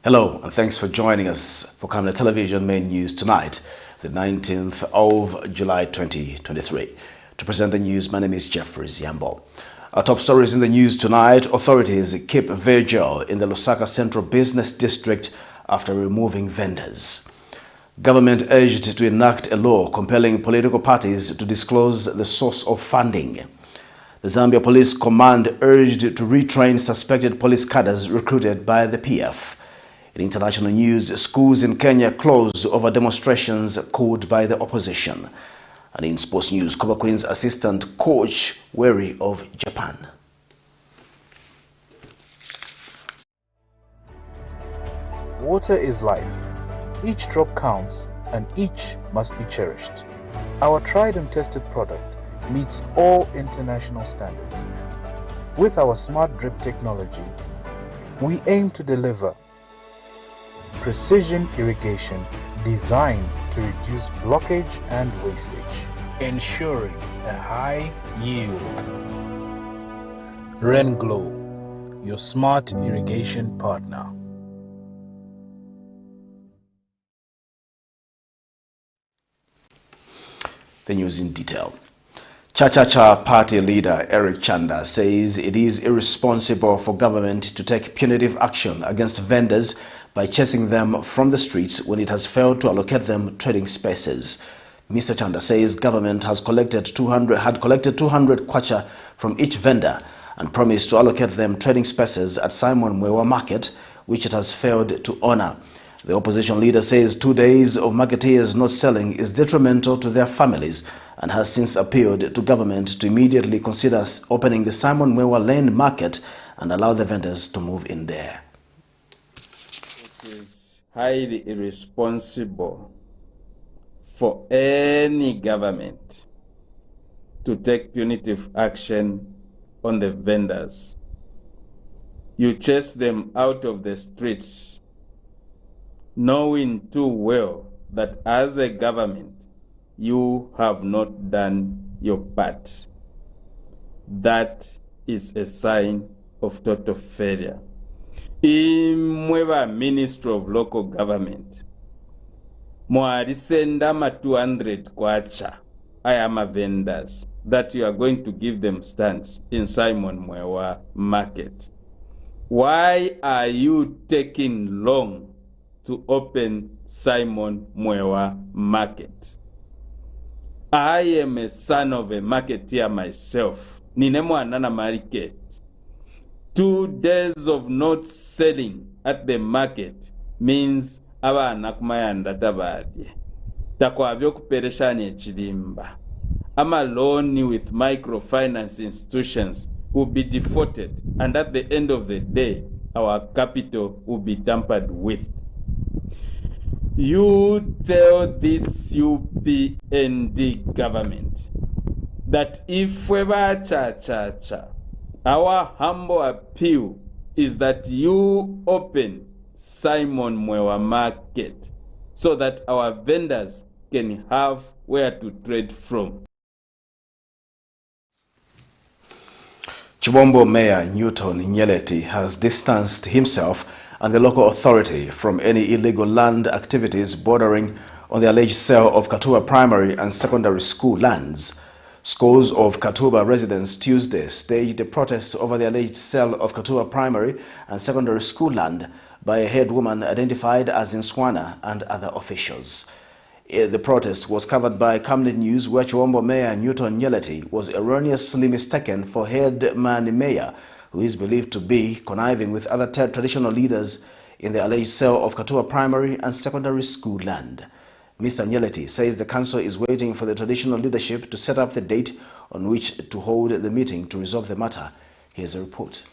Hello, and thanks for joining us for Camera Television Main News tonight, the 19th of July 2023. To present the news, my name is Jeffrey Ziambo. Our top stories in the news tonight: authorities keep vigil in the Lusaka Central Business District after removing vendors. Government urged to enact a law compelling political parties to disclose the source of funding. The Zambia Police Command urged to retrain suspected police cadres recruited by the PF. In international news, schools in Kenya closed over demonstrations called by the opposition. And in sports news, Cobra Queens assistant coach wary of Japan. Water is life. Each drop counts and each must be cherished. Our tried and tested product meets all international standards. With our smart drip technology, we aim to deliver precision irrigation designed to reduce blockage and wastage, ensuring a high yield. Renglow, your smart irrigation partner. The news in detail. Cha-Cha-Cha party leader Eric Chanda says it is irresponsible for government to take punitive action against vendors by chasing them from the streets when it has failed to allocate them trading spaces. Mr. Chanda says government had collected 200 kwacha from each vendor and promised to allocate them trading spaces at Simon Mwewa Market, which it has failed to honor. The opposition leader says 2 days of marketeers not selling is detrimental to their families and has since appealed to government to immediately consider opening the Simon Mwewa Lane Market and allow the vendors to move in there. It is highly irresponsible for any government to take punitive action on the vendors. You chase them out of the streets, knowing too well that as a government, you have not done your part. That is a sign of total failure. Imweva Ministry of Local Government, mwarisenda ma 200 kwacha ayama vendors that you are going to give them stands in Simon Mwewa Market. Why are you taking long to open Simon Mwewa Market? I am a son of a marketeer myself. Ninemo anana market. 2 days of not selling at the market means aba anakumaya ndatabadi. Takwa avyo kupereshani echilimba. Ama loan with microfinance institutions will be defaulted, and at the end of the day, our capital will be tampered with. You tell this UPND government that if ever cha-cha-cha, our humble appeal is that you open Simon Mwewa Market so that our vendors can have where to trade from. Chibombo Mayor Newton Nyeleti has distanced himself and the local authority from any illegal land activities bordering on the alleged sale of Katuba primary and secondary school lands. Scores of Katuba residents Tuesday staged a protest over the alleged sale of Katuba primary and secondary school land by a head woman identified as Nswana and other officials. The protest was covered by Camnet News, where Chibombo Mayor Newton Nyeleti was erroneously mistaken for headman mayor, who is believed to be conniving with other traditional leaders in the alleged sale of Katuba primary and secondary school land. Mr. Nyeleti says the council is waiting for the traditional leadership to set up the date on which to hold the meeting to resolve the matter. Here's a report.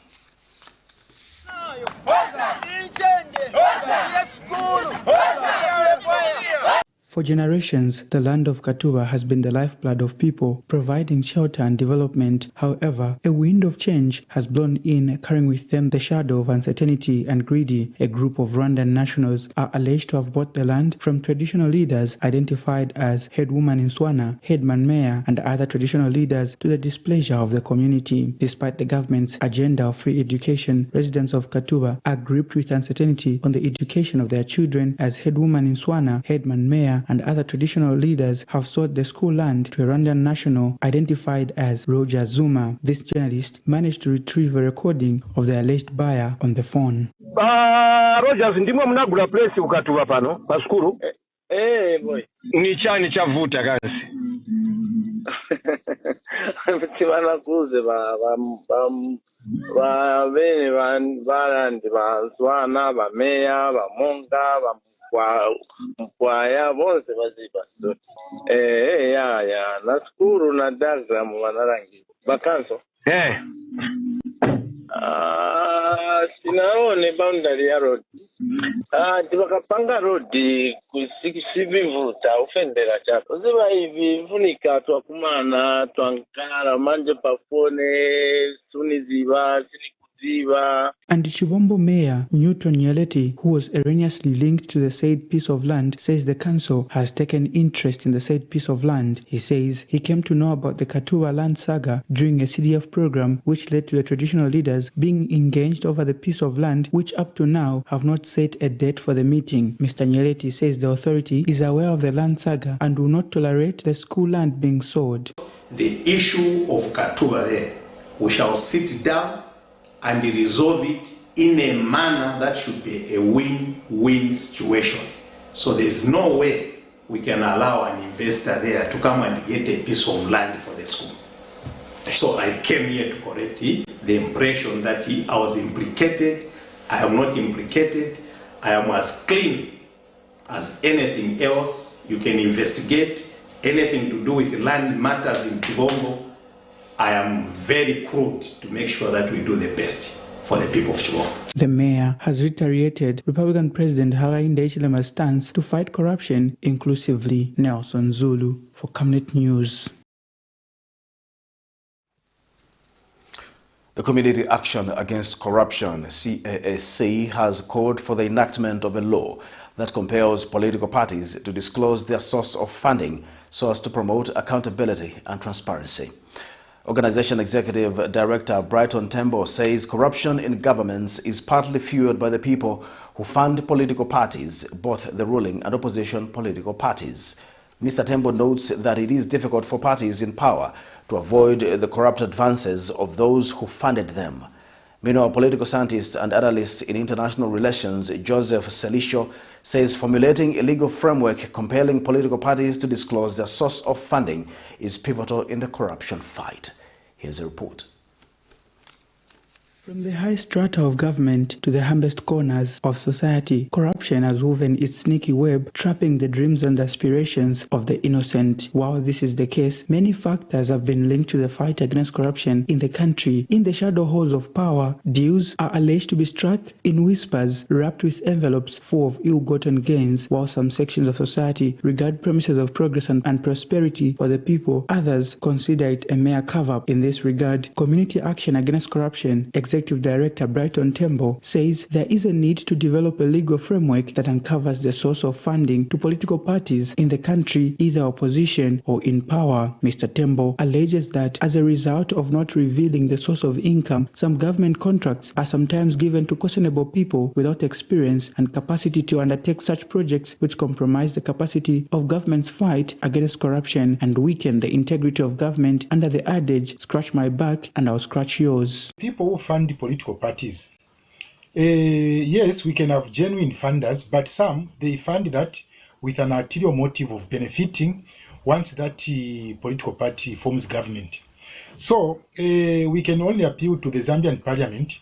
For generations, the land of Katuba has been the lifeblood of people, providing shelter and development. However, a wind of change has blown in, carrying with them the shadow of uncertainty and greedy. A group of Rwandan nationals are alleged to have bought the land from traditional leaders identified as headwoman in Swana, headman mayor, and other traditional leaders to the displeasure of the community. Despite the government's agenda of free education, residents of Katuba are gripped with uncertainty on the education of their children, as headwoman in Swana, headman mayor, and other traditional leaders have sold the school land to a Rwandan national identified as Roger Zuma. This journalist managed to retrieve a recording of the alleged buyer on the phone. Rogers ndimwe mnagula place ukatuba pano paskuru boy ni chani chavuta kansi mtibana kuze ba bene barandi bazwana ba meya ba monga ba mkwaya bonse baziba ya na skuru na diagram wanarangi bakanso sinaone boundary ya road tibakapanga road kusibivuta ufendera chako ziba hivi vunika twakumana twankara manje pafone suniziba sinikuziba. And Chibombo Mayor Newton Nyaleti, who was erroneously linked to the said piece of land, says the council has taken interest in the said piece of land. He says he came to know about the Katuba land saga during a CDF program, which led to the traditional leaders being engaged over the piece of land, which up to now have not set a date for the meeting. Mr. Nyaleti says the authority is aware of the land saga and will not tolerate the school land being sold. The issue of Katuba there, we shall sit down and resolve it in a manner that should be a win-win situation. So there's no way we can allow an investor there to come and get a piece of land for the school. So I came here to correct the impression that I was implicated. I am not implicated. I am as clean as anything else. You can investigate anything to do with land matters in Chibombo. I am very crude to make sure that we do the best for the people of Chibombo. The mayor has reiterated Republican President Hakainde Hichilema's stance to fight corruption inclusively. Nelson Zulu for Camnet News. The Community Action Against Corruption, CAAC, has called for the enactment of a law that compels political parties to disclose their source of funding so as to promote accountability and transparency. Organization Executive Director Brighton Tembo says corruption in governments is partly fueled by the people who fund political parties, both the ruling and opposition political parties. Mr. Tembo notes that it is difficult for parties in power to avoid the corrupt advances of those who funded them. Meanwhile, political scientist and analyst in international relations Joseph Selisho says formulating a legal framework compelling political parties to disclose their source of funding is pivotal in the corruption fight. Here's a report. From the high strata of government to the humblest corners of society, corruption has woven its sneaky web, trapping the dreams and aspirations of the innocent. While this is the case, many factors have been linked to the fight against corruption in the country. In the shadow halls of power, deals are alleged to be struck in whispers, wrapped with envelopes full of ill-gotten gains, while some sections of society regard promises of progress and prosperity for the people. Others consider it a mere cover-up. In this regard, Community Action Against Corruption Executive Director Brighton Tembo says there is a need to develop a legal framework that uncovers the source of funding to political parties in the country, either opposition or in power. Mr. Tembo alleges that as a result of not revealing the source of income, some government contracts are sometimes given to questionable people without experience and capacity to undertake such projects, which compromise the capacity of government's fight against corruption and weaken the integrity of government under the adage, scratch my back and I'll scratch yours. People who fund the political parties, yes, we can have genuine funders, but some, they fund that with an ulterior motive of benefiting once that political party forms government. So we can only appeal to the Zambian parliament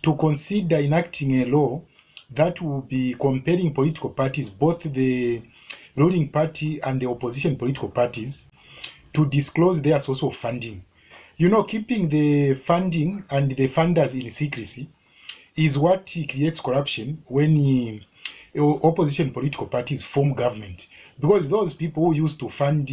to consider enacting a law that will be compelling political parties, both the ruling party and the opposition political parties, to disclose their source of funding. You know, keeping the funding and the funders in secrecy is what creates corruption when opposition political parties form government. because those people who used to fund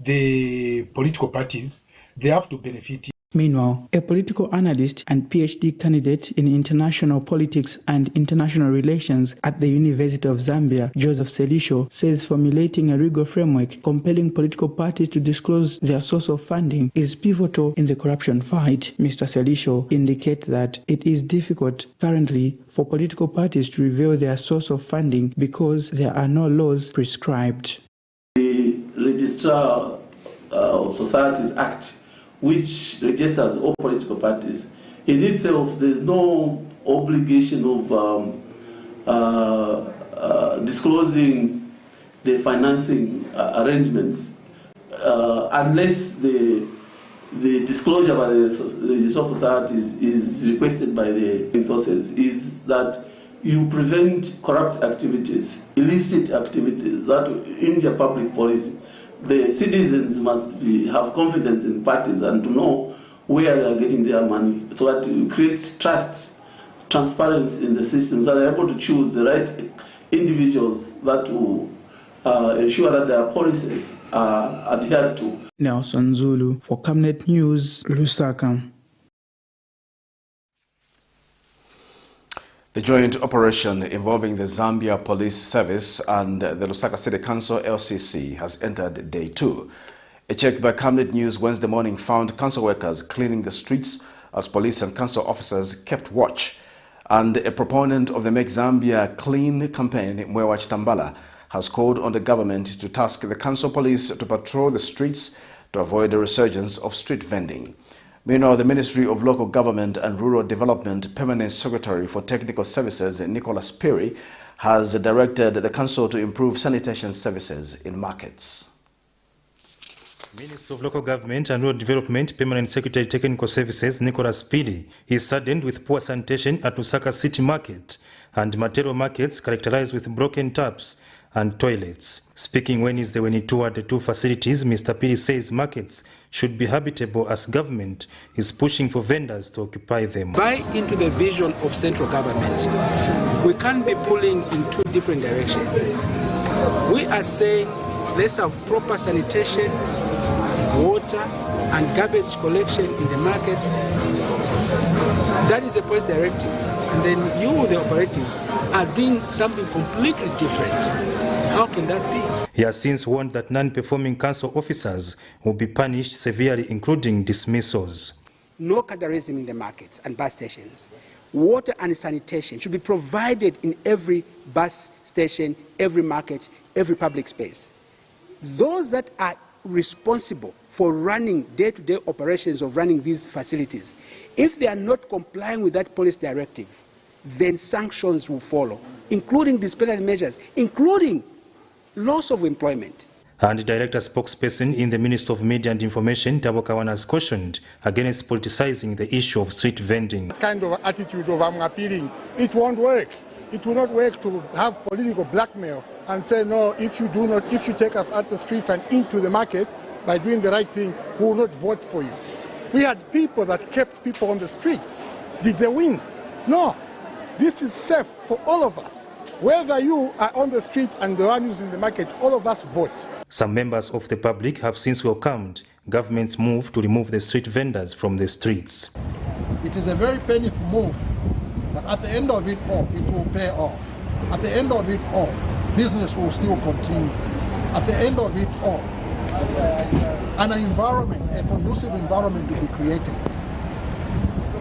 the political parties, they have to benefit. Meanwhile, a political analyst and PhD candidate in international politics and international relations at the University of Zambia, Joseph Selisho, says formulating a legal framework compelling political parties to disclose their source of funding is pivotal in the corruption fight. Mr. Selisho indicates that it is difficult currently for political parties to reveal their source of funding because there are no laws prescribed. The Registrar of Societies Act, which registers all political parties, in itself there's no obligation of disclosing the financing arrangements unless the disclosure by the Registrar of Societies is requested by the resources, is that you prevent corrupt activities, illicit activities that injure public policy. The citizens must have confidence in parties and to know where they are getting their money, so that you create trust, transparency in the system, so they're able to choose the right individuals that will ensure that their policies are adhered to. Nelson Zulu for Camnet News, Lusaka. The joint operation involving the Zambia Police Service and the Lusaka City Council LCC has entered day 2. A check by Camnet News Wednesday morning found council workers cleaning the streets as police and council officers kept watch. And a proponent of the Make Zambia Clean campaign, Mwewa Chitambala, has called on the government to task the council police to patrol the streets to avoid the resurgence of street vending. Meanwhile, the Ministry of Local Government and Rural Development Permanent Secretary for Technical Services, Nicholas Piri, has directed the council to improve sanitation services in markets. Minister of Local Government and Rural Development Permanent Secretary Technical Services, Nicholas Piri, is saddened with poor sanitation at Lusaka City Market and material markets characterized with broken taps and toilets. Speaking Wednesday when he toured the two facilities, Mr. Piri says markets should be habitable as government is pushing for vendors to occupy them. Buy into the vision of central government. We can't be pulling in two different directions. We are saying let's have proper sanitation, water and garbage collection in the markets. That is a police directive. And then you, the operatives, are doing something completely different. How can that be? He has since warned that non-performing council officers will be punished severely, including dismissals. No cadarism in the markets and bus stations. Water and sanitation should be provided in every bus station, every market, every public space. Those that are responsible for running day-to-day operations of running these facilities, if they are not complying with that police directive, then sanctions will follow, including disciplinary measures, including loss of employment. And Director Spokesperson in the Ministry of Media and Information, Tabo Kawana, has cautioned against politicizing the issue of street vending. That kind of attitude of I'm appealing, it won't work. It will not work to have political blackmail and say, no, if you take us out the streets and into the market by doing the right thing, we will not vote for you. We had people that kept people on the streets. Did they win? No. This is safe for all of us. Whether you are on the street and the one who's in the market, all of us vote. Some members of the public have since welcomed government's move to remove the street vendors from the streets. It is a very painful move, but at the end of it all, it will pay off. At the end of it all, business will still continue. At the end of it all, an environment, a conducive environment will be created.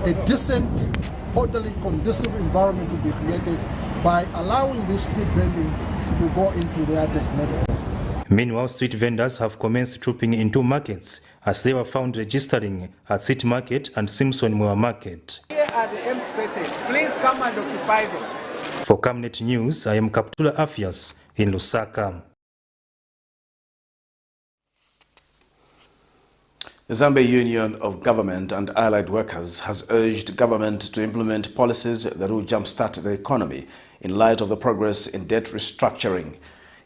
A decent, orderly, conducive environment will be created by allowing this street vending to go into their designated places. Meanwhile, street vendors have commenced trooping into markets as they were found registering at City Market and Simpson Mwewa Market. Here are the empty spaces. Please come and occupy them. For Camnet News, I am Kaptula Afias in Lusaka. The Zambia Union of Government and Allied Workers has urged government to implement policies that will jumpstart the economy in light of the progress in debt restructuring.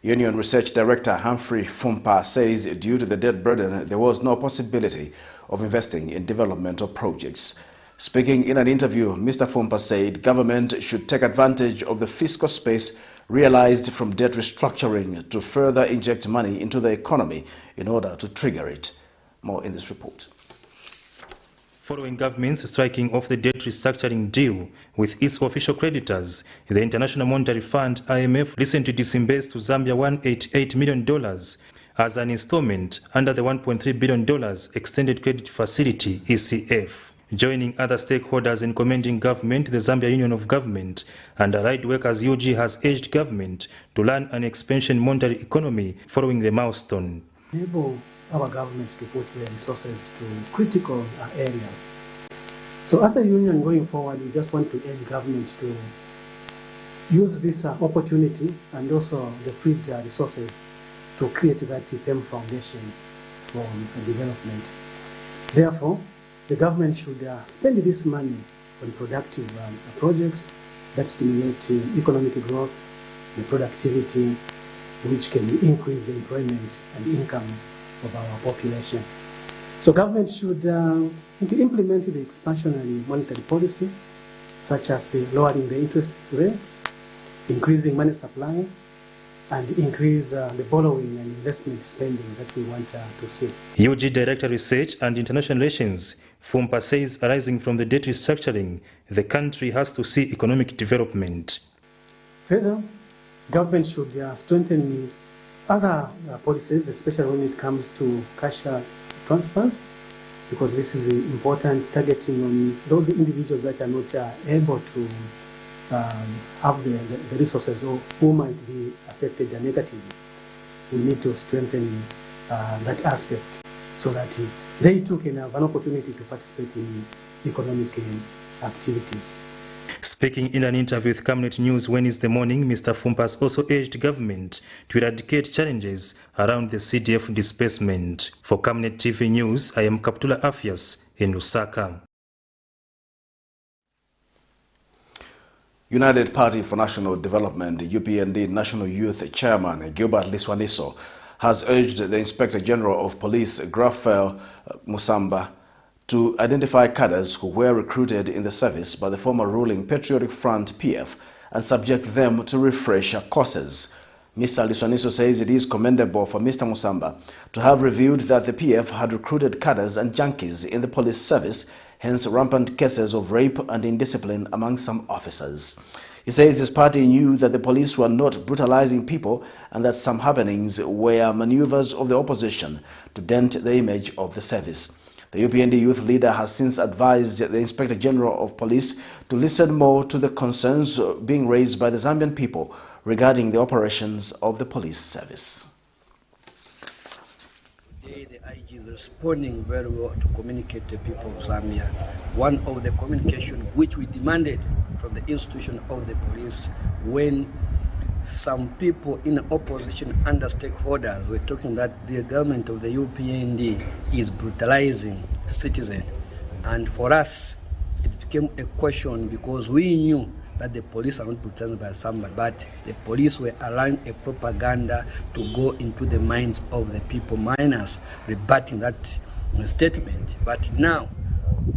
Union Research Director Humphrey Fumpa says due to the debt burden, there was no possibility of investing in developmental projects. Speaking in an interview, Mr. Fumpa said government should take advantage of the fiscal space realized from debt restructuring to further inject money into the economy in order to trigger it. More in this report. Following government's striking off the debt restructuring deal with its official creditors, the International Monetary Fund, IMF, recently disbursed to Zambia $188 million as an installment under the $1.3 billion Extended Credit Facility, ECF. Joining other stakeholders in commending government, the Zambia Union of Government and Allied Workers UG has urged government to run an expansion monetary economy following the milestone. Enable our government to put their resources to critical areas. So as a union going forward, we just want to urge government to use this opportunity and also the freed resources to create that firm foundation for development. Therefore, the government should spend this money on productive projects that stimulate economic growth and productivity, which can increase the employment and income of our population. So government should implement the expansionary monetary policy, such as lowering the interest rates, increasing money supply, and increase the borrowing and investment spending that we want to see. UG Director Research and International Relations, Fumpa, says arising from the debt restructuring, the country has to see economic development. Further, government should strengthen other policies, especially when it comes to cash transfers, because this is important, targeting on those individuals that are not able to have the resources or who might be affected negatively. We need to strengthen that aspect so that they too can have an opportunity to participate in economic activities. Speaking in an interview with Cabinet News Wednesday morning, Mr. Fumpas also urged government to eradicate challenges around the CDF disbursement. For Cabinet TV News, I am Kaptula Afias in Lusaka. United Party for National Development, UPND National Youth Chairman Gilbert Liswaniso has urged the Inspector General of Police, Grafael Musamba, to identify cadres who were recruited in the service by the former ruling Patriotic Front PF and subject them to refresher courses. Mr. Liswaniso says it is commendable for Mr. Musamba to have revealed that the PF had recruited cadres and junkies in the police service, hence rampant cases of rape and indiscipline among some officers. He says his party knew that the police were not brutalizing people and that some happenings were maneuvers of the opposition to dent the image of the service. The UPND youth leader has since advised the Inspector General of Police to listen more to the concerns being raised by the Zambian people regarding the operations of the police service. Today, the IG is responding very well to communicate to the people of Zambia. One of the communication which we demanded from the institution of the police when some people in opposition under stakeholders were talking that the government of the UPND is brutalizing citizens. And for us, it became a question because we knew that the police are not brutalized by somebody, but the police were allowing a propaganda to go into the minds of the people, minus rebutting that statement. But now,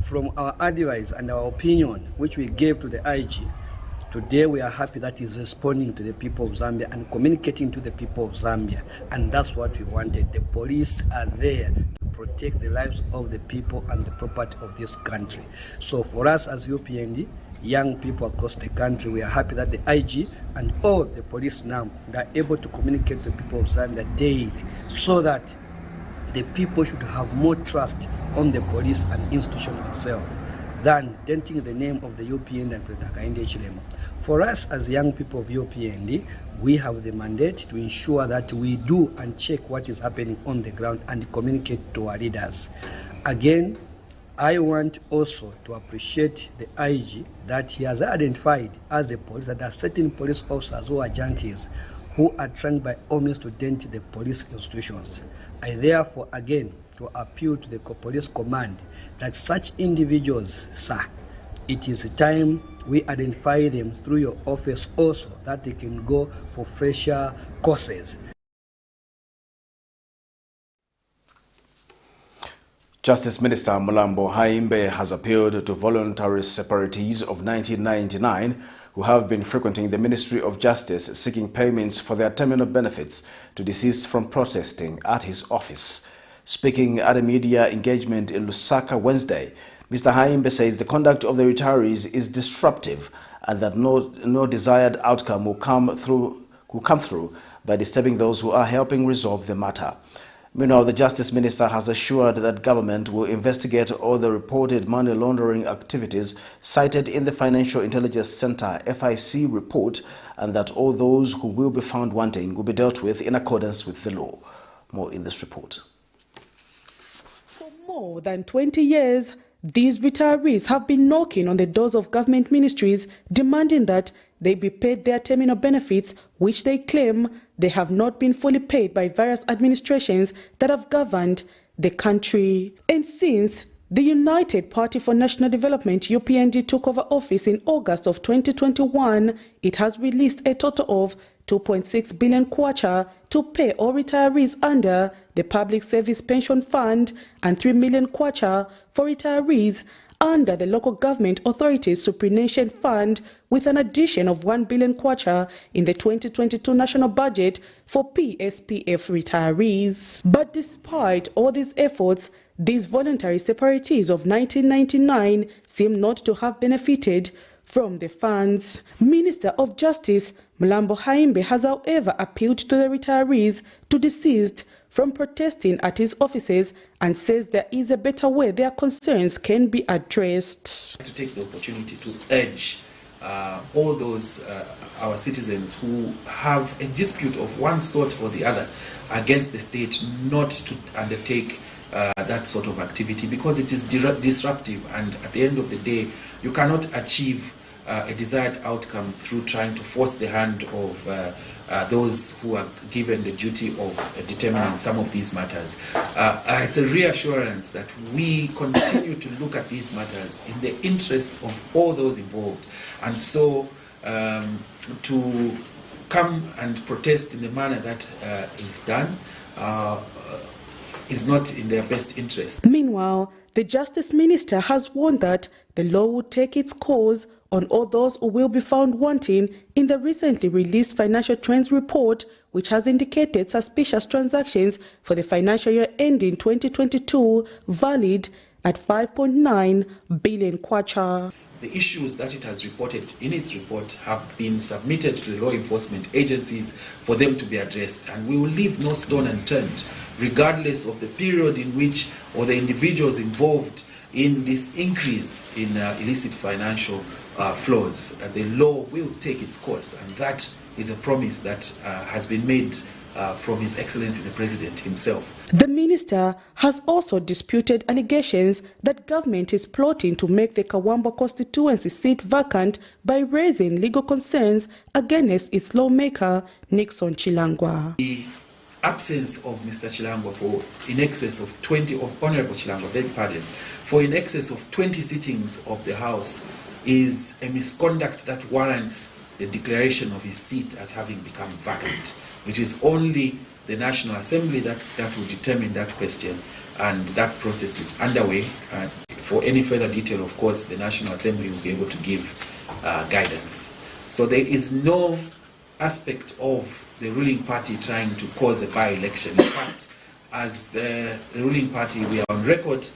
from our advice and our opinion, which we gave to the IG, today we are happy that he's responding to the people of Zambia and communicating to the people of Zambia. And that's what we wanted. The police are there to protect the lives of the people and the property of this country. So for us as UPND, young people across the country, we are happy that the IG and all the police now are able to communicate to the people of Zambia daily so that the people should have more trust on the police and institution itself than denting the name of the UPND and President Hakainde Hichilema. For us as young people of UPND, we have the mandate to ensure that we do and check what is happening on the ground and communicate to our leaders. Again, I want also to appreciate the IG that he has identified as a police that there are certain police officers who are junkies who are trying by all means to dent the police institutions. I therefore again to appeal to the police command that such individuals, sir, it is time we identify them through your office also, that they can go for fresher courses. Justice Minister Mulambo Haimbe has appealed to voluntary separatees of 1999 who have been frequenting the Ministry of Justice seeking payments for their terminal benefits to deceased from protesting at his office. Speaking at a media engagement in Lusaka Wednesday, Mr. Haimbe says the conduct of the retirees is disruptive and that no desired outcome will come through by disturbing those who are helping resolve the matter. Meanwhile, the Justice Minister has assured that government will investigate all the reported money laundering activities cited in the Financial Intelligence Center FIC report and that all those who will be found wanting will be dealt with in accordance with the law. More in this report. For more than 20 years, these retirees have been knocking on the doors of government ministries demanding that they be paid their terminal benefits, which they claim they have not been fully paid by various administrations that have governed the country. And since the United Party for National Development UPND took over office in August of 2021, it has released a total of 2.6 billion kwacha to pay all retirees under the Public Service Pension Fund and 3 million kwacha for retirees under the Local Government Authorities Superannuation Fund, with an addition of 1 billion kwacha in the 2022 national budget for PSPF retirees. But despite all these efforts, these voluntary separatees of 1999 seem not to have benefited from the funds. Minister of Justice Mulambo Haimbe has however appealed to the retirees to desist from protesting at his offices and says there is a better way their concerns can be addressed. To take the opportunity to urge all those our citizens who have a dispute of one sort or the other against the state not to undertake that sort of activity, because it is disruptive, and at the end of the day you cannot achieve a desired outcome through trying to force the hand of those who are given the duty of determining some of these matters. It's a reassurance that we continue to look at these matters in the interest of all those involved, and so to come and protest in the manner that is done is not in their best interest. Meanwhile, the Justice Minister has warned that the law will take its course on all those who will be found wanting in the recently released Financial Trends Report, which has indicated suspicious transactions for the financial year ending 2022 valid at 5.9 billion kwacha. The issues that it has reported in its report have been submitted to the law enforcement agencies for them to be addressed, and we will leave no stone unturned, regardless of the period in which or the individuals involved in this increase in illicit financial flows. The law will take its course, and that is a promise that has been made from His Excellency the President himself. The minister has also disputed allegations that government is plotting to make the Kawambo constituency seat vacant by raising legal concerns against its lawmaker, Nixon Chilangwa. The absence of Mr. Chilangwa for in excess of 20, of Honorable Chilangwa, beg pardon, for in excess of 20 sittings of the House is a misconduct that warrants the declaration of his seat as having become vacant. It is only the National Assembly that will determine that question, and that process is underway. For any further detail, of course, the National Assembly will be able to give guidance. So there is no aspect of the ruling party trying to cause a by-election. In fact, as the ruling party, we are on record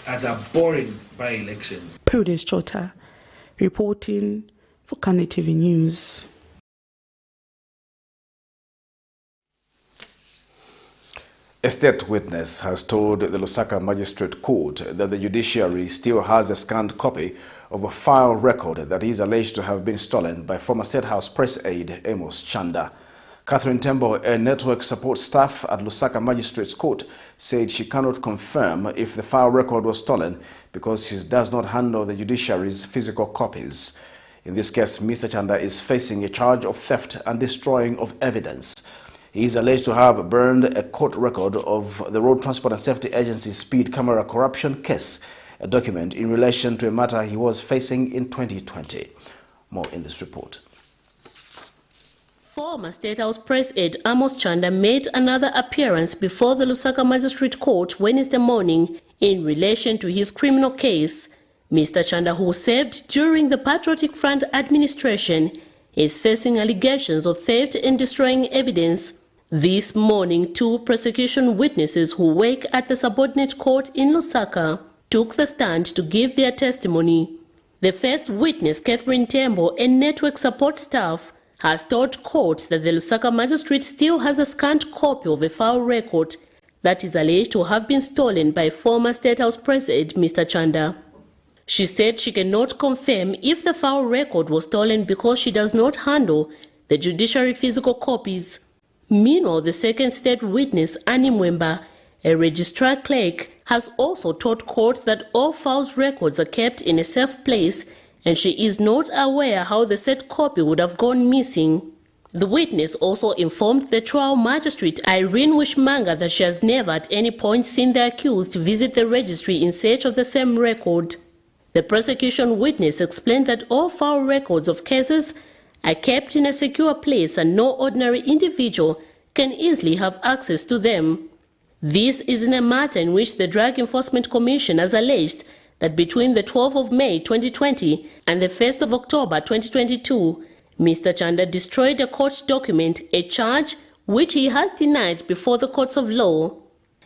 as abhorring by-elections. Prudence Chota, reporting for Kane TV News. A state witness has told the Lusaka Magistrate Court that the judiciary still has a scanned copy of a file record that is alleged to have been stolen by former State House press aide Amos Chanda. Catherine Tembo, a network support staff at Lusaka Magistrates Court, said she cannot confirm if the file record was stolen because she does not handle the judiciary's physical copies. In this case, Mr. Chanda is facing a charge of theft and destroying of evidence. He is alleged to have burned a court record of the Road Transport and Safety Agency's speed camera corruption case, a document in relation to a matter he was facing in 2020. More in this report. Former State House press aide Amos Chanda made another appearance before the Lusaka Magistrate Court Wednesday morning In relation to his criminal case, Mr. Chanda, who served during the Patriotic Front administration, is facing allegations of theft and destroying evidence. This morning, 2 prosecution witnesses who work at the subordinate court in Lusaka took the stand to give their testimony. The first witness, Catherine Tembo, a network support staff, has told court that the Lusaka magistrate still has a scant copy of a file record that is alleged to have been stolen by former State House President Mr. Chanda. She said she cannot confirm if the file record was stolen because she does not handle the judiciary physical copies. Meanwhile, the second state witness, Annie Mwemba, a registrar clerk, has also told court that all files records are kept in a safe place and she is not aware how the said copy would have gone missing. The witness also informed the trial magistrate, Irene Wishmanga, that she has never at any point seen the accused visit the registry in search of the same record. The prosecution witness explained that all file records of cases are kept in a secure place and no ordinary individual can easily have access to them. This is in a matter in which the Drug Enforcement Commission has alleged that between the 12th of May 2020 and the 1st of October 2022, Mr. Chanda destroyed a court document, a charge which he has denied before the courts of law.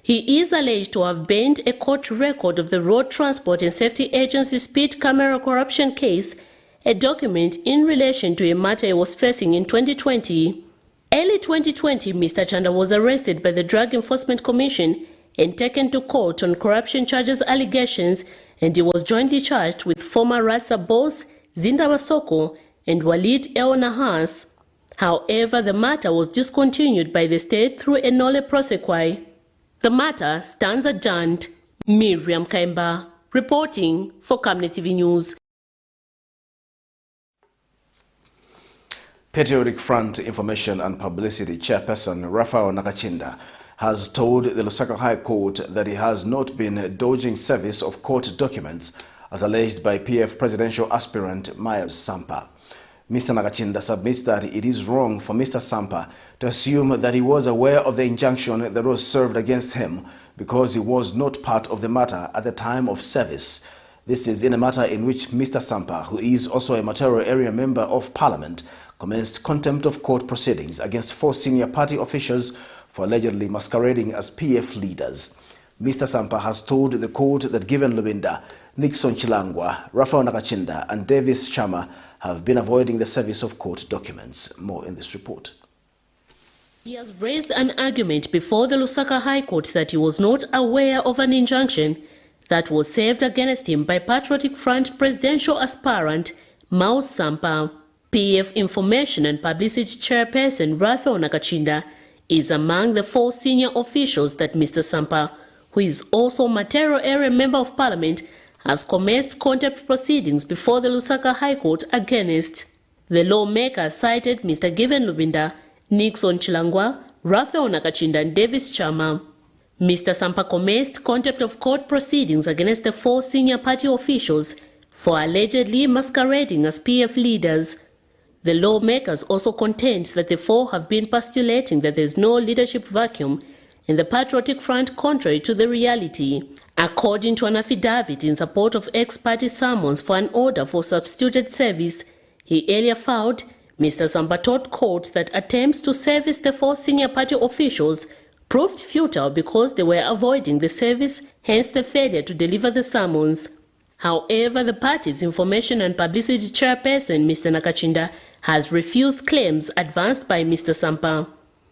He is alleged to have burned a court record of the Road Transport and Safety Agency speed camera corruption case, a document in relation to a matter he was facing in 2020. Early 2020, Mr. Chanda was arrested by the Drug Enforcement Commission and taken to court on corruption charges allegations, and he was jointly charged with former Rasa boss Zinda Basoko and Walid El Nahas. However, the matter was discontinued by the state through a nolle prosequi. The matter stands adjourned. Miriam Kaimba, reporting for Kamne TV News. Patriotic Front Information and Publicity Chairperson Raphael Nakachinda has told the Lusaka High Court that he has not been dodging service of court documents as alleged by PF presidential aspirant Myles Sampa. Mr. Nakachinda submits that it is wrong for Mr. Sampa to assume that he was aware of the injunction that was served against him because he was not part of the matter at the time of service. This is in a matter in which Mr. Sampa, who is also a Matero area member of parliament, commenced contempt of court proceedings against 4 senior party officials for allegedly masquerading as PF leaders. Mr. Sampa has told the court that Given Lubinda, Nixon Chilangwa, Raphael Nakachinda and Davis Chama have been avoiding the service of court documents. More in this report. He has raised an argument before the Lusaka High Court that he was not aware of an injunction that was served against him by Patriotic Front presidential aspirant Myles Sampa. PF Information and Publicity Chairperson Raphael Nakachinda is among the 4 senior officials that Mr. Sampa, who is also Matero area member of parliament, has commenced contempt proceedings before the Lusaka High Court against. The lawmaker cited Mr. Given Lubinda, Nixon Chilangwa, Raphael Nakachinda and Davis Chama. Mr. Sampa commenced contempt of court proceedings against the 4 senior party officials for allegedly masquerading as PF leaders. The lawmakers also contend that the 4 have been postulating that there is no leadership vacuum in the Patriotic Front, contrary to the reality. According to an affidavit in support of ex-party summons for an order for substituted service, he earlier filed, Mr. Sampa told court that attempts to service the 4 senior party officials proved futile because they were avoiding the service, hence the failure to deliver the summons. However, the party's Information and Publicity Chairperson, Mr. Nakachinda, has refused claims advanced by Mr. Sampa.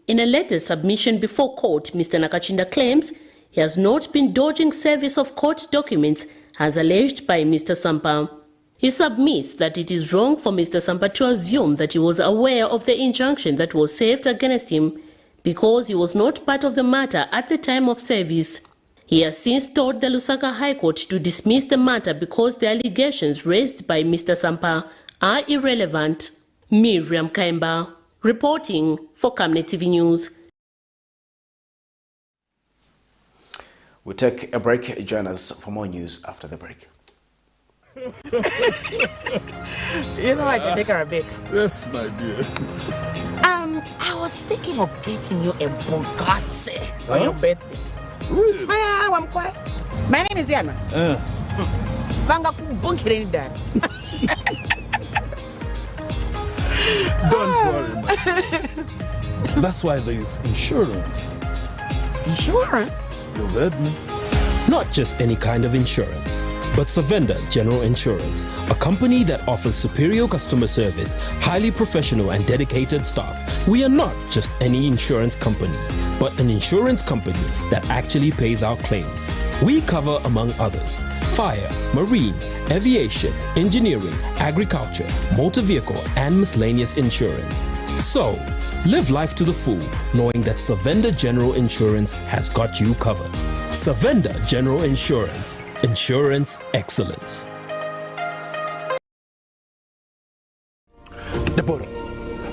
In a letter submission before court, Mr. Nakachinda claims he has not been dodging service of court documents as alleged by Mr. Sampa. He submits that it is wrong for Mr. Sampa to assume that he was aware of the injunction that was served against him because he was not part of the matter at the time of service. He has since told the Lusaka High Court to dismiss the matter because the allegations raised by Mr. Sampa are irrelevant. Miriam Kaimba, reporting for Kamne TV News. We'll take a break. Join us for more news after the break. You know I can take her a bit. Yes, my dear. I was thinking of getting you a Bugatti on your birthday. Really? I'm quiet. My name is Yana. Banga kubunkire ni dad. Don't worry, man. That's why there is insurance. Insurance? You heard me. Not just any kind of insurance, but Savenda General Insurance, a company that offers superior customer service, highly professional and dedicated staff. We are not just any insurance company, but an insurance company that actually pays our claims. We cover, among others, fire, marine, aviation, engineering, agriculture, motor vehicle, and miscellaneous insurance. So, live life to the full, knowing that Savenda General Insurance has got you covered. Savenda General Insurance. Insurance excellence. Deborah,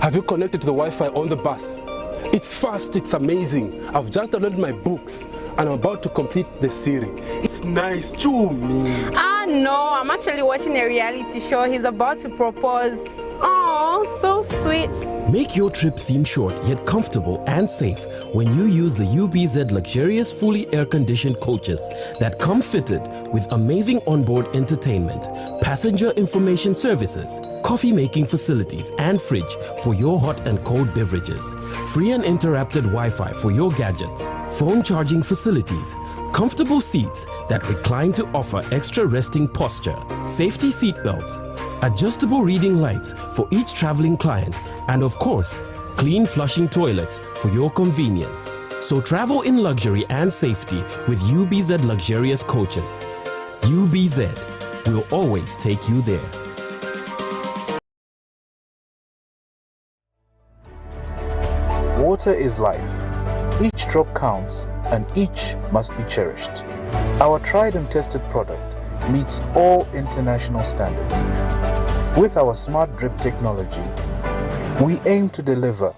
have you connected to the Wi-Fi on the bus? It's fast, it's amazing. I've just downloaded my books and I'm about to complete the series. It's nice too, me. No, I'm actually watching a reality show. He's about to propose. Oh, so sweet. Make your trip seem short yet comfortable and safe when you use the UBZ luxurious fully air-conditioned coaches that come fitted with amazing onboard entertainment, passenger information services, coffee-making facilities and fridge for your hot and cold beverages, free and interrupted Wi-Fi for your gadgets, phone charging facilities, comfortable seats that recline to offer extra resting posture, safety seat belts, adjustable reading lights for each traveling client, and of course, clean flushing toilets for your convenience. So travel in luxury and safety with UBZ luxurious coaches. UBZ will always take you there. Water is life. Each drop counts and each must be cherished. Our tried and tested product meets all international standards. With our smart drip technology, we aim to deliver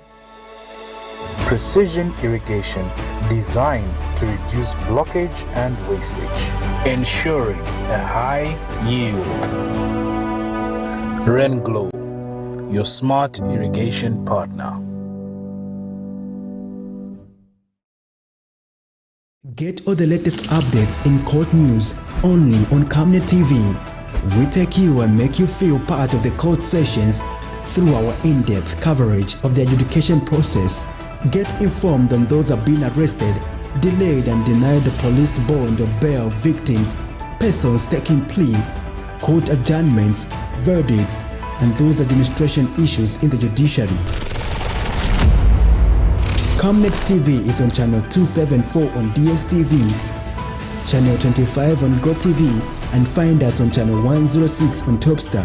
precision irrigation designed to reduce blockage and wastage, ensuring a high yield. Renglow, your smart irrigation partner. Get all the latest updates in court news only on Camnet TV. We take you and make you feel part of the court sessions through our in-depth coverage of the adjudication process. Get informed on those who have been arrested, delayed and denied the police bond or bail victims, persons taking plea, court adjournments, verdicts, and those administration issues in the judiciary. Camnet TV is on channel 274 on DSTV, channel 25 on GoTV, and find us on channel 106 on Topstar.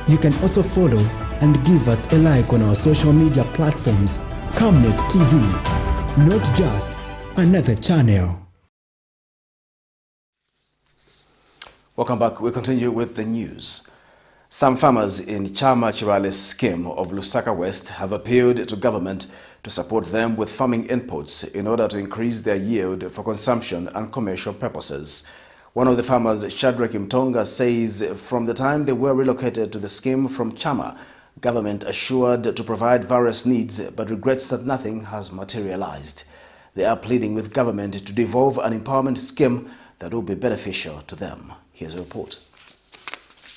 You can also follow and give us a like on our social media platforms. Camnet TV, not just another channel. Welcome back. We continue with the news. Some farmers in Chama Chibale's scheme of Lusaka West have appealed to government to support them with farming inputs in order to increase their yield for consumption and commercial purposes. One of the farmers, Shadrack Mtonga, says from the time they were relocated to the scheme from Chama, government assured to provide various needs but regrets that nothing has materialized. They are pleading with government to devolve an empowerment scheme that will be beneficial to them. Here's a report.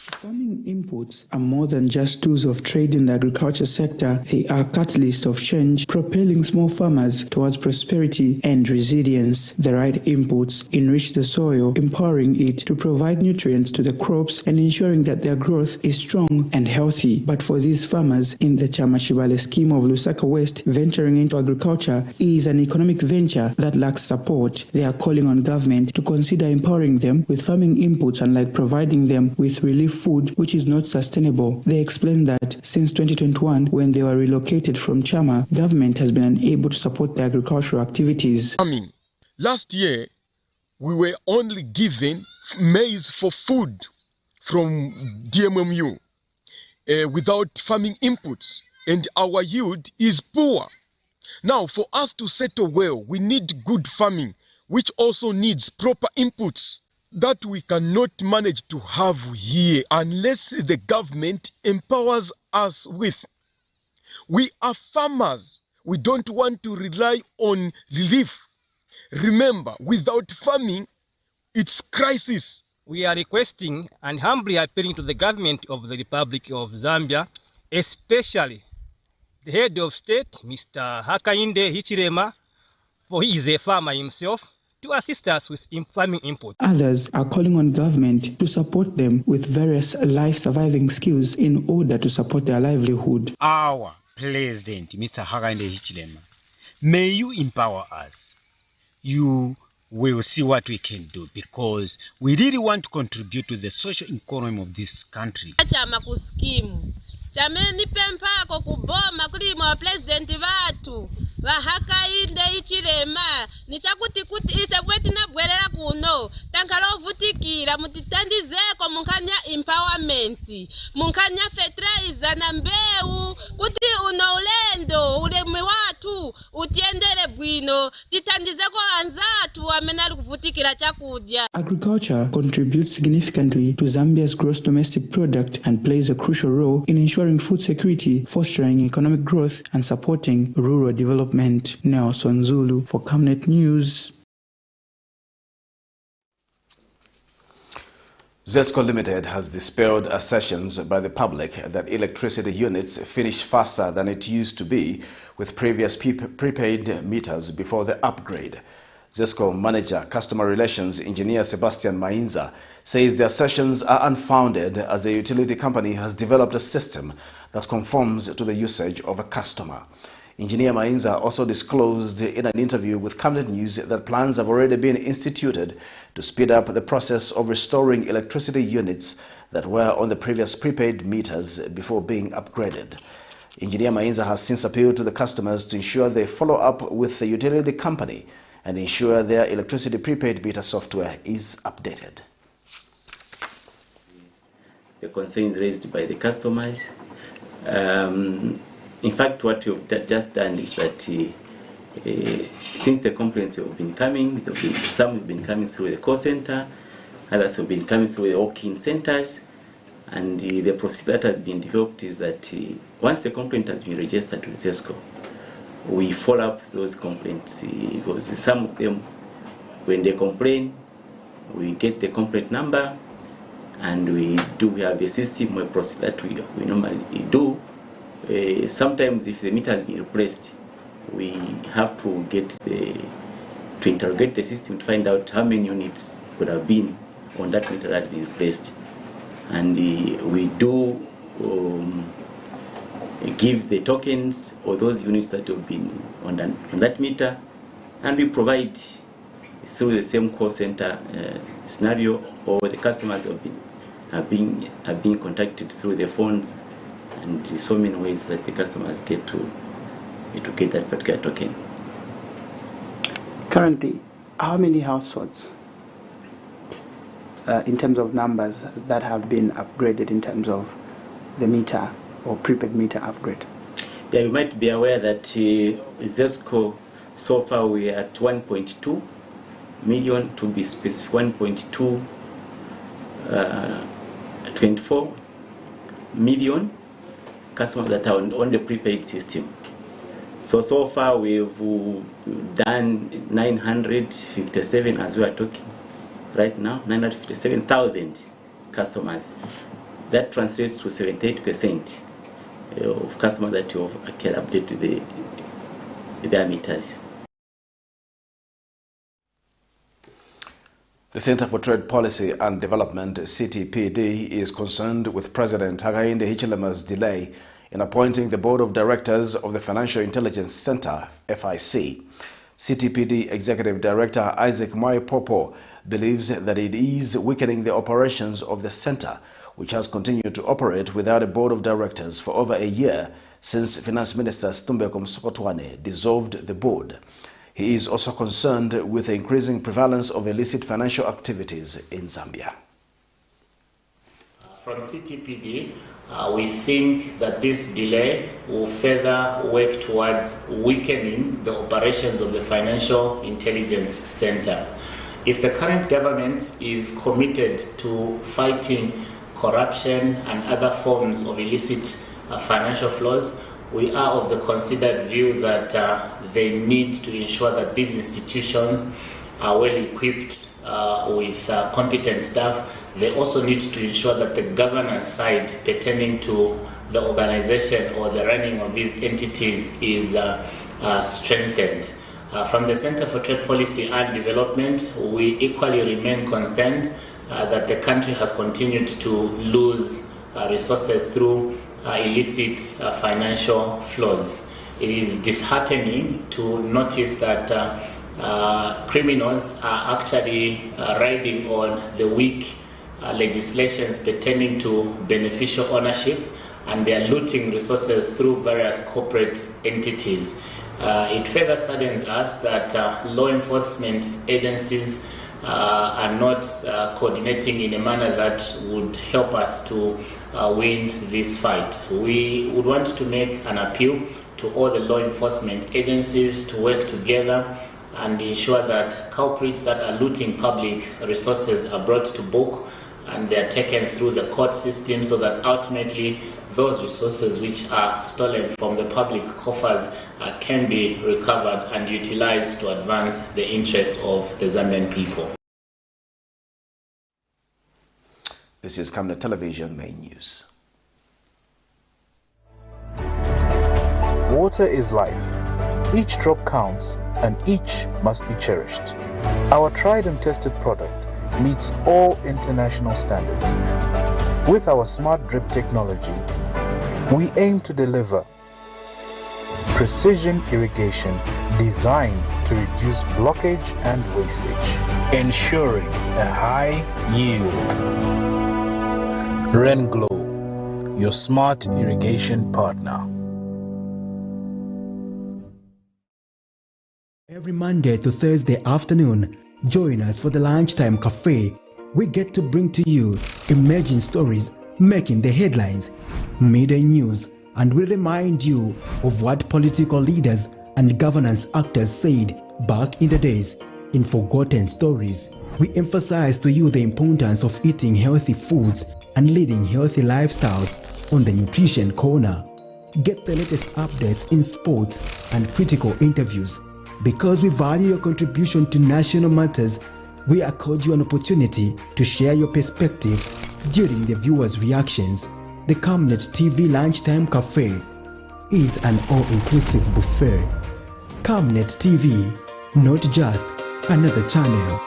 Farming inputs are more than just tools of trade in the agriculture sector. They are catalysts of change, propelling small farmers towards prosperity and resilience. The right inputs enrich the soil, empowering it to provide nutrients to the crops and ensuring that their growth is strong and healthy. But for these farmers in the Chama Chibale scheme of Lusaka West, venturing into agriculture is an economic venture that lacks support. They are calling on government to consider empowering them with farming inputs, unlike providing them with relief food, which is not sustainable. They explained that since 2021, when they were relocated from Chama, government has been unable to support their agricultural activities. Last year, we were only given maize for food from DMMU without farming inputs, and our yield is poor. Now, for us to settle well, we need good farming, which also needs proper inputs that we cannot manage to have here unless the government empowers us with. We are farmers. We don't want to rely on relief. Remember, without farming, its crisis. We are requesting and humbly appealing to the government of the Republic of Zambia, especially the head of state, Mr. Hakainde Hichilema, for he is a farmer himself, to assist us with farming input. Others are calling on government to support them with various life-surviving skills in order to support their livelihood. Our President, Mr. Hakainde Hichilema, may you empower us. You will see what we can do, because we really want to contribute to the social economy of this country. Chameni pempako kuboma kuli mwa president watu wa Hakainde Hichilema nichakuti kuti ise bweti na bwerera kuno tankalo vutikira mutitandizeko munkanya empowerment munkanya fertilizer na mbeu kuti uno ulendo ulemi watu utiendere bwino titandizeko anzatu amene ali kuvutikira chakudya. Agriculture contributes significantly to Zambia's gross domestic product and plays a crucial role in ensuring food security, fostering economic growth, and supporting rural development. Nelson Zulu for Camnet News. ZESCO Limited has dispelled assertions by the public that electricity units finish faster than it used to be with previous prepaid meters before the upgrade. ZESCO Manager Customer Relations Engineer Sebastian Mainza says the assertions are unfounded as the utility company has developed a system that conforms to the usage of a customer. Engineer Mainza also disclosed in an interview with Camnet News that plans have already been instituted to speed up the process of restoring electricity units that were on the previous prepaid meters before being upgraded. Engineer Mainza has since appealed to the customers to ensure they follow up with the utility company and ensure their electricity prepaid meter software is updated. The concerns raised by the customers. In fact, what we've just done is that since the complaints have been coming, some have been coming through the call center, others have been coming through the walk-in centers, and the process that has been developed is that once the complaint has been registered with ZESCO, we follow up those complaints because some of them, when they complain, we get the complaint number, and we have a system, a process that we normally do. Sometimes if the meter has been replaced, we have to interrogate the system to find out how many units could have been on that meter that has been replaced. And we do give the tokens or those units that have been on that meter, and we provide through the same call center scenario, or the customers have been contacted through the phones, and so many ways that the customers get to get that particular token. Currently, how many households, in terms of numbers, that have been upgraded in terms of the meter or prepaid meter upgrade? Yeah, you might be aware that ZESCO, so far we are at 1.2 million, to be specific, 24 million customers that are on the prepaid system. So far we've done 957, as we are talking right now, 957,000 customers. That translates to 78% of customers that have updated their meters. The Center for Trade Policy and Development, CTPD, is concerned with President Hakainde Hichilema's delay in appointing the Board of Directors of the Financial Intelligence Center, FIC. CTPD Executive Director Isaac Mwai-Popo believes that it is weakening the operations of the center, which has continued to operate without a Board of Directors for over a year since Finance Minister Stumbeko Msokotwane dissolved the board. He is also concerned with the increasing prevalence of illicit financial activities in Zambia. From CTPD, we think that this delay will further work towards weakening the operations of the Financial Intelligence Center. If the current government is committed to fighting corruption and other forms of illicit financial flows, we are of the considered view that they need to ensure that these institutions are well equipped with competent staff. They also need to ensure that the governance side pertaining to the organization or the running of these entities is strengthened. From the Center for Trade Policy and Development, we equally remain concerned that the country has continued to lose resources through illicit financial flows. It is disheartening to notice that criminals are actually riding on the weak legislations pertaining to beneficial ownership, and they are looting resources through various corporate entities. It further saddens us that law enforcement agencies are not coordinating in a manner that would help us to win this fight. We would want to make an appeal to all the law enforcement agencies to work together and ensure that culprits that are looting public resources are brought to book and they are taken through the court system, so that ultimately those resources which are stolen from the public coffers can be recovered and utilized to advance the interest of the Zambian people. This is Camnet Television Main News. Water is life. Each drop counts and each must be cherished. Our tried and tested product meets all international standards. With our smart drip technology, we aim to deliver precision irrigation designed to reduce blockage and wastage, ensuring a high yield. RenGlow, your smart irrigation partner. Every Monday to Thursday afternoon, join us for the Lunchtime Cafe. We get to bring to you emerging stories making the headlines, midday news, and we remind you of what political leaders and governance actors said back in the days in forgotten stories. We emphasize to you the importance of eating healthy foods and leading healthy lifestyles on the Nutrition Corner. Get the latest updates in sports and critical interviews. Because we value your contribution to national matters, we accord you an opportunity to share your perspectives during the viewers' reactions. The Camnet TV Lunchtime Cafe is an all-inclusive buffet. Camnet TV, not just another channel.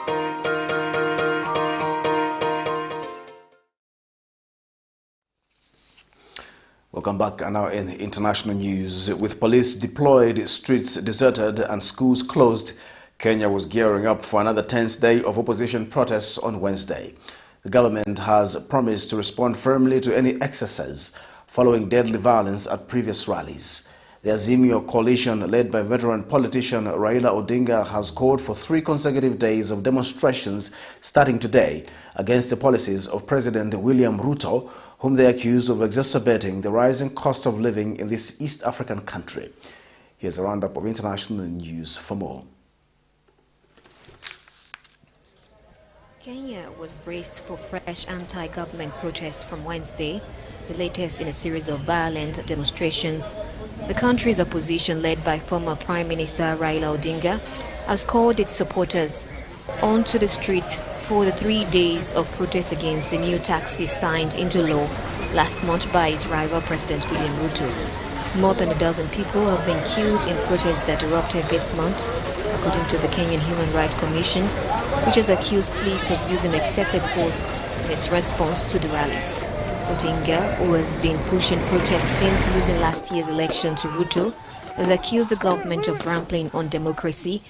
Welcome back. And now in international news, with police deployed, streets deserted and schools closed, Kenya was gearing up for another tense day of opposition protests on Wednesday. The government has promised to respond firmly to any excesses following deadly violence at previous rallies. The Azimio coalition, led by veteran politician Raila Odinga, has called for 3 consecutive days of demonstrations starting today against the policies of President William Ruto, whom they accused of exacerbating the rising cost of living in this East African country. Here's a roundup of international news for more. Kenya was braced for fresh anti-government protests from Wednesday, the latest in a series of violent demonstrations. The country's opposition, led by former Prime Minister Raila Odinga, has called its supporters onto the streets for the 3 days of protest against the new taxes signed into law last month by his rival President William Ruto. More than a dozen people have been killed in protests that erupted this month, according to the Kenyan Human Rights Commission, which has accused police of using excessive force in its response to the rallies. Odinga, who has been pushing protests since losing last year's election to Ruto, has accused the government of trampling on democracy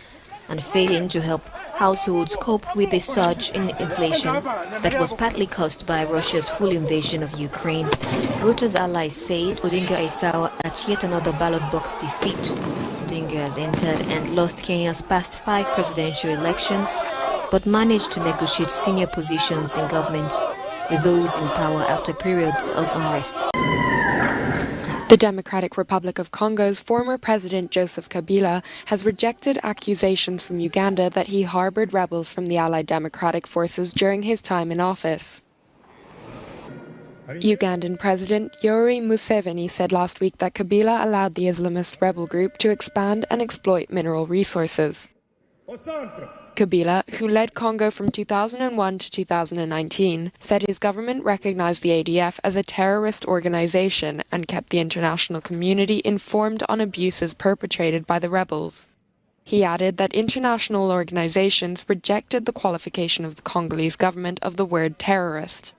and failing to help households cope with the surge in inflation that was partly caused by Russia's full invasion of Ukraine. Ruto's allies said Odinga is sour at yet another ballot box defeat. Odinga has entered and lost Kenya's past 5 presidential elections, but managed to negotiate senior positions in government with those in power after periods of unrest. The Democratic Republic of Congo's former president Joseph Kabila has rejected accusations from Uganda that he harbored rebels from the Allied Democratic Forces during his time in office. Ugandan President Yoweri Museveni said last week that Kabila allowed the Islamist rebel group to expand and exploit mineral resources. Kabila, who led Congo from 2001 to 2019, said his government recognized the ADF as a terrorist organization and kept the international community informed on abuses perpetrated by the rebels. He added that international organizations rejected the qualification of the Congolese government of the word terrorist.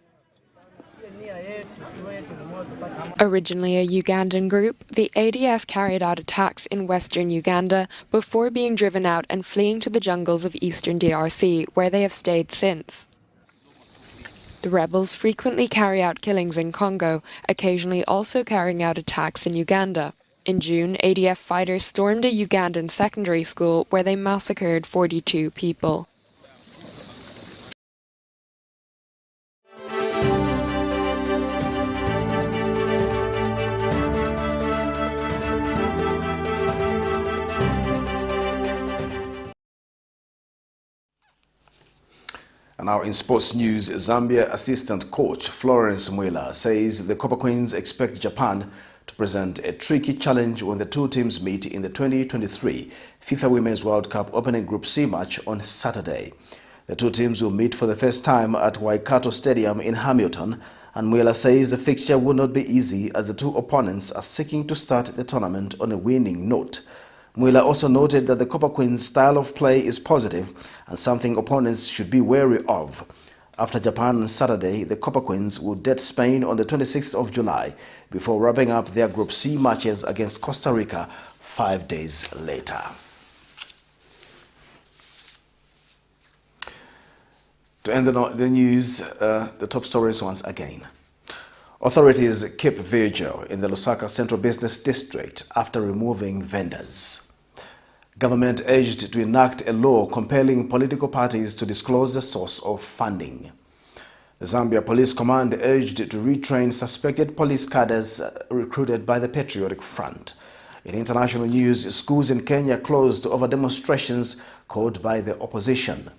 Originally a Ugandan group, the ADF carried out attacks in western Uganda before being driven out and fleeing to the jungles of eastern DRC, where they have stayed since. The rebels frequently carry out killings in Congo, occasionally also carrying out attacks in Uganda. In June, ADF fighters stormed a Ugandan secondary school where they massacred 42 people. And now in sports news, Zambia assistant coach Florence Mwila says the Copper Queens expect Japan to present a tricky challenge when the two teams meet in the 2023 FIFA Women's World Cup opening Group C match on Saturday. The two teams will meet for the first time at Waikato Stadium in Hamilton, and Mwila says the fixture will not be easy as the two opponents are seeking to start the tournament on a winning note. Mwila also noted that the Copper Queens' style of play is positive and something opponents should be wary of. After Japan on Saturday, the Copper Queens will date Spain on the 26th of July before wrapping up their Group C matches against Costa Rica 5 days later. To end the news, the top stories once again. Authorities keep vigil in the Lusaka Central Business District after removing vendors. Government urged to enact a law compelling political parties to disclose the source of funding. The Zambia Police Command urged to retrain suspected police cadres recruited by the Patriotic Front. In international news, schools in Kenya closed over demonstrations called by the opposition.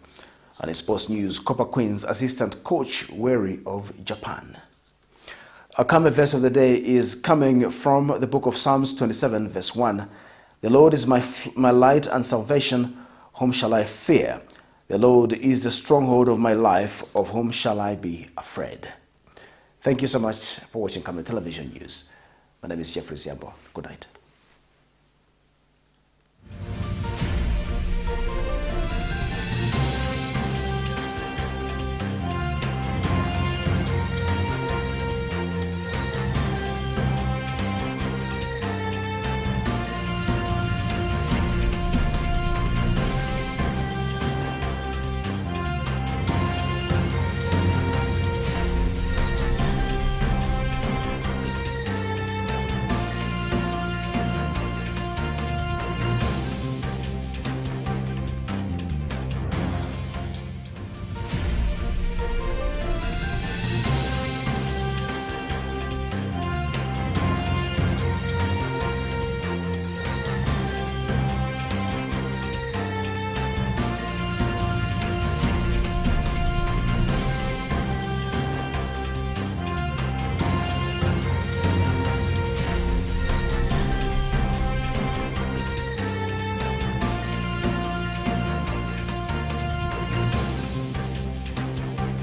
And in sports news, Copper Queens assistant coach wary of Japan. Our common verse of the day is coming from the book of Psalms 27 verse 1. The Lord is my light and salvation, whom shall I fear? The Lord is the stronghold of my life, of whom shall I be afraid? Thank you so much for watching Camden Television News. My name is Jeffrey Ziambo. Good night.